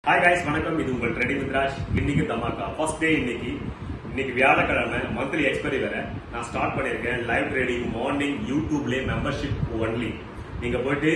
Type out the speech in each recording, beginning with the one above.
Hi guys, வணக்கம். இது உங்கள் ட்ரெடிங் வித் ராஜ். இன்னைக்கு தமாக்கா ஃபர்ஸ்ட் டே. இன்னைக்கு வியாழக்கிழமை, மந்த்லி எக்ஸ்பைரி வேற. நான் ஸ்டார்ட் பண்ணியிருக்கேன் live trading morning யூடியூப்லேயே membership only. நீங்க போயிட்டு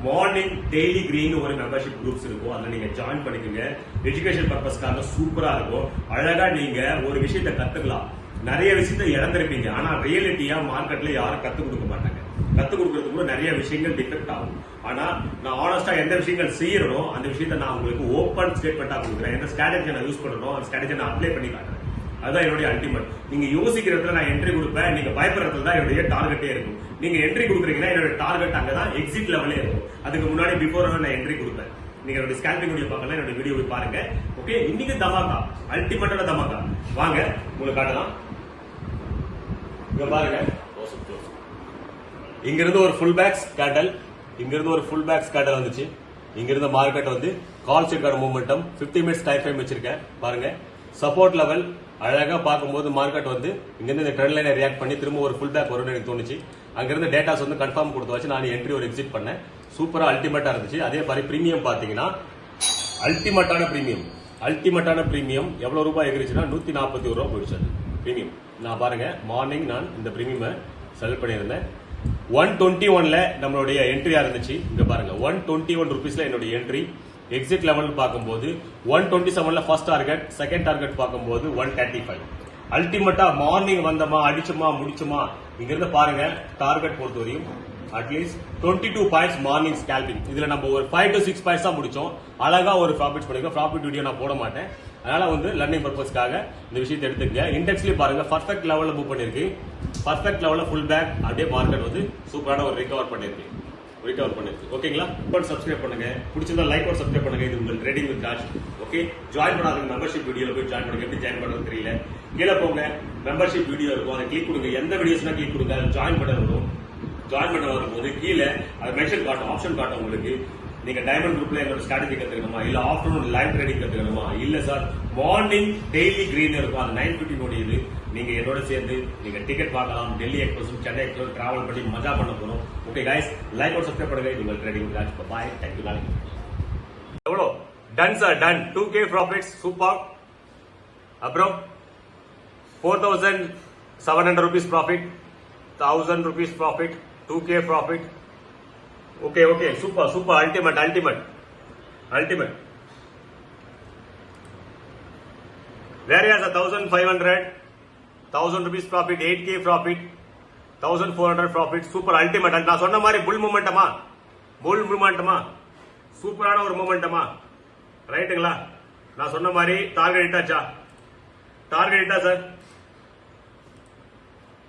மார்னிங் டெய்லி கிரீன் ஒரு மெம்பர்ஷிப் குரூப்ஸ் இருக்கும், அதில் நீங்க ஜாயின் பண்ணிக்கோங்க. எஜுகேஷன் பர்பஸ்க்காக சூப்பரா இருக்கும். அழகா நீங்க ஒரு விஷயத்த கத்துக்கலாம். நிறைய விஷயத்த இழந்திருப்பீங்க, ஆனா ரியாலிட்டியா மார்க்கெட்ல யாரும் கத்துக் கொடுக்க மாட்டாங்க. கத்துக் கொடுக்கறதுக்கு கூட நிறைய விஷயங்கள் டிஃபெக்ட் ஆகும். ஆனா நான் ஆனஸ்டா எந்த விஷயங்கள் செய்யறனோ அந்த விஷயத்த நான் உங்களுக்கு ஓப்பன் ஸ்டேட்மெண்டா கொடுக்குறேன். எந்த ஸ்ட்ராட்டஜி நான் யூஸ் பண்றனோ அந்த ஸ்ட்ராட்டஜி நான் அப்ளை பண்ணி காட்டுறேன். அதுதான் என்னுடைய அல்டிமேட். நீங்க யோசிக்கிறதுல நான் என்ட்ரி கொடுப்பேன், நீங்க பயப்படுறதுல தான் என்னுடைய டார்கெட்டே இருக்கும். நீங்க என்ட்ரி கொடுக்குறீங்கன்னா என்னோட டார்கெட் அங்கதான் எக்ஸிட் லெவலே இருக்கும். அதுக்கு முன்னாடி பிஃபோர் நான் என்ட்ரி கொடுப்பேன். நீங்க என்னோட ஸ்கேல்பிங் வீடியோ பார்க்கலாம், என்னோட வீடியோ பாருங்க. ஓகே, இன்னைக்கு தமாக்கா, அல்டிமேட்டான தமாக்கா. வாங்க உங்களுக்கு காட்டலாம். இங்க பாருங்க, இங்க இருந்து ஒரு ஃபுல் பேக்ஸ் கேண்டல், இங்க இருந்து ஒரு ஃபுல் பேக்ஸ் கேண்டல் வந்துச்சு. இங்க இருந்த மார்க்கெட் வந்து கால் செக்கான மூமெண்டம் 50 மினிட்ஸ் டைம் ஃப்ரேம் வச்சிருக்கேன். பாருங்க, சப்போர்ட் லெவல் அழகா பார்க்கும்போது மார்க்கெட் வந்து இங்க இருந்து இந்த ட்ரெண்ட் லைனை ரியாக்ட் பண்ணி திரும்ப ஒரு ஃபுல் பேக் வரும்னு எனக்கு தோணுச்சு. அங்க இருந்து டேட்டாஸ் வந்து கன்ஃபார்ம் கொடுத்து வச்சு நான் என்ட்ரி ஒரு எக்ஸிட் பண்ணேன். சூப்பரா அல்டிமேட்டா இருந்துச்சு. அதே மாதிரி பிரீமியம் பாத்தீங்கன்னா அல்டிமேட்டான பிரீமியம் எவ்வளவு ரூபாய் எகிரிச்சுன்னா 141 ரூபாய் போயிடுச்சு. பிரீமியம் நான் பாருங்க, மார்னிங் நான் இந்த பிரீமியம் செல் பண்ணியிருந்தேன். 121ல நம்மளுடைய என்ட்ரியா இருந்துச்சு. இங்க பாருங்க, 121 ருபீஸ்ல என்னுடைய என்ட்ரி. எக்ஸிட் லெவல் பார்க்கும்போது 127ல ஃபர்ஸ்ட் டார்கெட், செகண்ட் டார்கெட் பார்க்கும்போது 135. அல்டிமேட்டா மார்னிங் வந்தமா, அடிச்சுமா, முடிச்சுமா. இங்க இருந்து பாருங்க, டார்கெட் பொறுத்த வரையும் அட்லீஸ்ட் 22 பாயிண்ட்ஸ் மார்னிங் ஸ்கேல்பிங். இதுல நம்ம ஒரு 5 to 6 பாயிண்ட்ஸ் தான் முடிச்சோம். அழகா ஒரு ப்ராஃபிட் பண்ணிருக்கோம். ப்ராஃபிட் வீடியோ நான் போட மாட்டேன், அதனால வந்து லர்னிங் பர்பஸ்க்காக இந்த விஷயத்தை எடுத்துக்கங்க. இண்டெக்ஸ்லயும் பாருங்க, பர்ஃபெக்ட் லெவல்ல மூவ் பண்ணிருக்கு. பர்ஃபெக்ட் லெவல்ல ஃபுல் பேக், அப்படியே மார்க்கெட் வந்து சூப்பரான ஒரு ரிகவர் பண்ணிருக்கு. ஓகேங்களா? சப்ஸ்கிரைப் பண்ணுங்க, பிடிச்சிருந்தா லைக் और சப்ஸ்கிரைப் பண்ணுங்க. இது உங்கள் trading with Raj. Okay, join பண்ணாதவங்க மெம்பர்ஷிப் வீடியோல போய் ஜாயின் பண்ணுங்க. எப்படி ஜாயின் பண்றது தெரியல, கீழே போங்க, மெம்பர்ஷிப் வீடியோ இருக்கும், அதை கிளிக் கொடுங்க. எந்த வீடியோஸ்னா கிளிக் கொடுங்க, ஜாயின் பண்ண வரும். ஜாயின் பண்ண வரும்போது கீழே அது மென்ஷன் காட்டும், ஆப்ஷன் காட்டும் உங்களுக்கு. நீங்க டைமண்ட் குரூப்ல என்னோட ஸ்ட்ராட்டஜி கத்துக்கணுமா, இல்ல ஆஃப்டர்நூன் லைவ் ட்ரேடிங் கத்துக்கணுமா, இல்ல சார் மார்னிங் டெய்லி கிரீன் இருக்கும், அது 9:50 முடியுது. நீங்க என்னோட சேர்ந்து நீங்க டிக்கெட் பார்க்கலாம். Delhi express, Chennai express travel பண்ணி மஜா பண்ண போறோம். ஓகே கைஸ், லைக் और சப்ஸ்கிரைப் பண்ணுங்க. இது உங்கள் trading with Raj. Bye, thank you. நாளைக்கு எவ்வளோ done sir, done 2K profits, super. அப்புறம் 4,700 rupees profit, 1,000 rupees profit, 2K profit. Okay, super, ultimate. வேற யார் sir? 1,500, 1,000 rupees profit, 8K profit, 1,400 profit. Super, ultimate. நான் சொன்ன மாதிரி புல் மூமெண்டமா, சூப்பரான ஒரு மூமெண்டமா, ரைட்டுங்களா? நான் சொன்ன மாதிரி டார்கெட் இட்டாச்சா? டார்கெட் இட்டா சார்,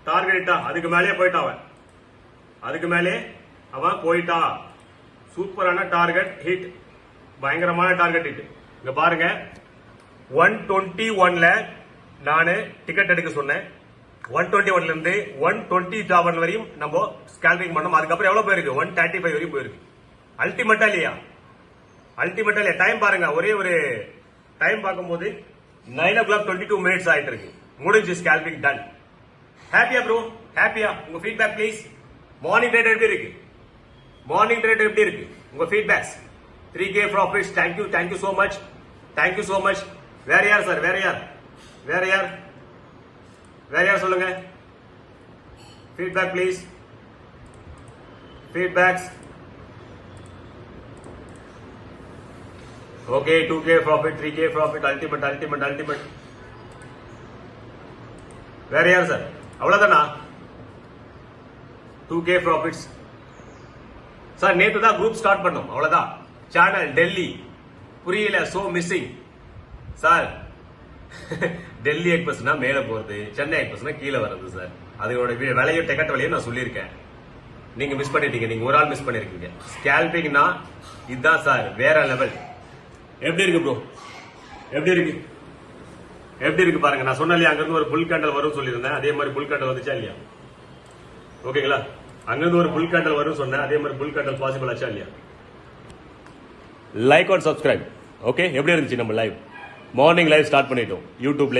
டார்கெட் இட்டா. அதுக்கு மேலே போயிட்டா. சூப்பரான டார்கெட் ஹிட், பயங்கரமான டார்கெட் ஹிட். இங்க பாருங்க, 121ல நானு டிக்கெட் எடுக்க சொன்னேன். 121ல இருந்து 127 வரையும் நம்ம ஸ்கேல்பிங் பண்ணோம். அதுக்கப்புறம் எவ்வளவு போயிருக்கு? 135 வரையும் போயிருக்கு. அல்டிமேட்டா இல்லையா? டைம் பாருங்க, ஒரே ஒரு டைம் பார்க்கும்போது 9:22 ஆயிட்டு இருக்கு. முடிஞ்சு ஸ்கேல்பிங் டன். ஹாப்பியா ப்ரோ? ஹாப்பியா? உங்க ஃபீட்பேக் ப்ளீஸ். மார்னிங் ட்ரேட் எப்படி இருக்கு? உங்க feedbacks. 3K profits, thank you so much. வேற யார் சார்? வேற யார் சொல்லுங்க. Feedback please. Feedbacks. Okay, 2K profit, 3K profit, ultimate. வேற யார் சார்? அவ்வளவுதானா? 2K profits sir. நேற்று தான் குரூப் ஸ்டார்ட் பண்ணோம், அவ்வளவுதான். சேனல் டெல்லி புரியல, சோ மிஸ்ஸிங் சார். டெல்லி எக்ஸ்பிரஸ்னா மேல போறது, சென்னை எக்ஸ்பிரஸ்னா கீழே வர்றது சார். அதோட விலையும் டிக்கெட் விலையும் நான் சொல்லியிருக்கேன். நீங்க மிஸ் பண்ணிட்டீங்க, நீங்க ஒரு ஆள் மிஸ் பண்ணிருக்கீங்க. ஸ்கேல்பிங்னா இதுதான் சார், வேற லெவல். எப்படி இருக்கு ப்ரோ? எப்படி இருக்கு பாருங்க. நான் சொன்னேன் அங்க இருந்து ஒரு புல் கேண்டல் வரும் சொல்லியிருந்தேன், அதே மாதிரி புல் கேண்டல் வந்துச்சா இல்லையா? ஓகேங்களா? அங்கிருந்து ஒரு புல் கேண்டல் வரும் சொன்னேன், அதே மாதிரி புல் கேண்டல் பாசிபிள் ஆச்சா இல்லையா? லைக் और சப்ஸ்கிரைப். ஓகே, எப்படி இருந்துச்சு நம்ம லைவ்? மார்னிங் லைவ் ஸ்டார்ட் பண்ணிட்டோம் யூடியூப்ல.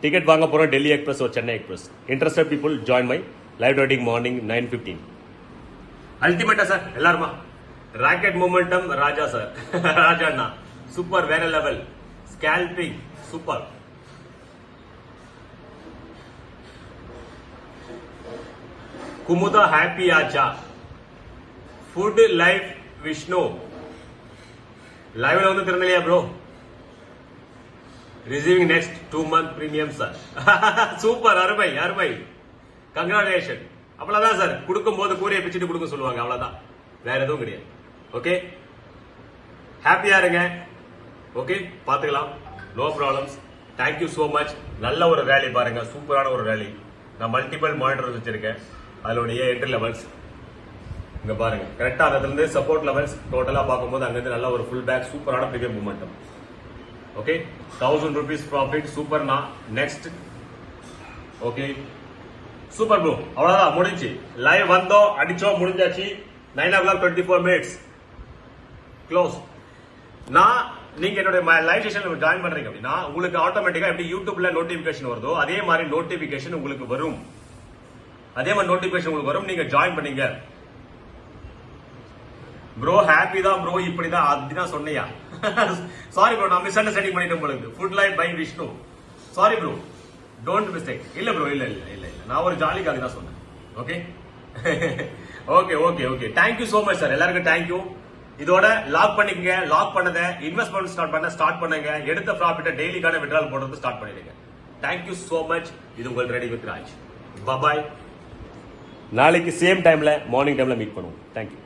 டிக்கெட் வாங்க போறோம், டெல்லி எக்ஸ்பிரஸ் और Chennai express. Interested people join my live trading morning 9:15. அல்டிமேட்டா சார் எல்லாருமா? ராக்கெட் மூமெண்டம் ராஜா சார். ராஜா அண்ணா சூப்பர், வேற level. Scalping super. Kumudha happy ஆச்சா. ஃபுட் லைஃப் விஷ்ணு லைவ்ல வந்து திறந்தலையா bro? Receiving next 2 month premium sir. Super, அருமை அருமை, கங்க்ராச்சுலேஷன். அவ்வளவுதான் சார், கொடுக்கும் போது கூரையை பிச்சுட்டு கொடுக்க சொல்லுவாங்க, அவ்வளவுதான், வேற எதுவும் கிடையாது. ஓகே, ஹாப்பியா இருங்க. ஓகே, பாத்துக்கலாம், no problems. Thank you so much. நல்ல ஒரு ரேலி பாருங்க, சூப்பரான ஒரு ரேலி. நான் மல்டிபிள் மானிட்டர் வச்சிருக்கேன், அதனுடைய என்ட்ரி லெவல்ஸ் இங்க பாருங்க. கரெக்டா அதுல இருந்து சப்போர்ட் லெவல்ஸ் டோட்டலா பார்க்கும்போது அங்க இருந்து நல்ல ஒரு ஃபுல் பேக் சூப்பரான premium momentum. Okay, 1000 rupees profit. சூப்பர்னா. Next. Okay, super bro. அவ்வளவுதான், முடிஞ்சு. லைவ் வந்தோம், அடிச்சோம், முடிஞ்சாச்சு. 9:24 க்ளோஸ். நீங்க என்னோட லைவ் செஷன்ல ஜாயின் பண்றீங்க அப்படின்னா உங்களுக்கு ஆட்டோமேட்டிக்கா எப்படி யூடியூப்ல நோட்டிபிகேஷன் வருதோ அதே மாதிரி நோட்டிபிகேஷன் உங்களுக்கு வரும். நீங்க ஜாயின் பண்ணீங்க. ப்ரோ ஹாப்பி தான் ப்ரோ, இப்படிதான் அப்படிதான் சொன்னியா? சாரி ப்ரோ, நான் மிஸ் அண்டர்ஸ்டாண்டிங் பண்ணிட்டேன் உங்களுக்கு. Food life by Vishnu. Sorry bro, don't mistake. இல்ல ப்ரோ, இல்ல இல்ல இல்ல இல்ல, நான் ஒரு ஜாலிக்காக தான் சொன்னேன். Okay okay okay okay, thank you so much sir. எல்லாருக்கும் தேங்க்யூ. இதோட லாக் பண்ணிக்கங்க. லாக் பண்ணத இன்வெஸ்ட்மெண்ட் ஸ்டார்ட் பண்ணுங்க. எடுத்த ப்ராஃபிட்ட டெய்லிக்கான விட்ரால் போடுறது ஸ்டார்ட் பண்ணிடுங்க. Thank you so much. இது உங்கள் ரெடி வித் ராஜ். பாய். நாளைக்கு சேம் டைம்ல மார்னிங் டைம்ல மீட் பண்ணுவோம். தேங்க்யூ.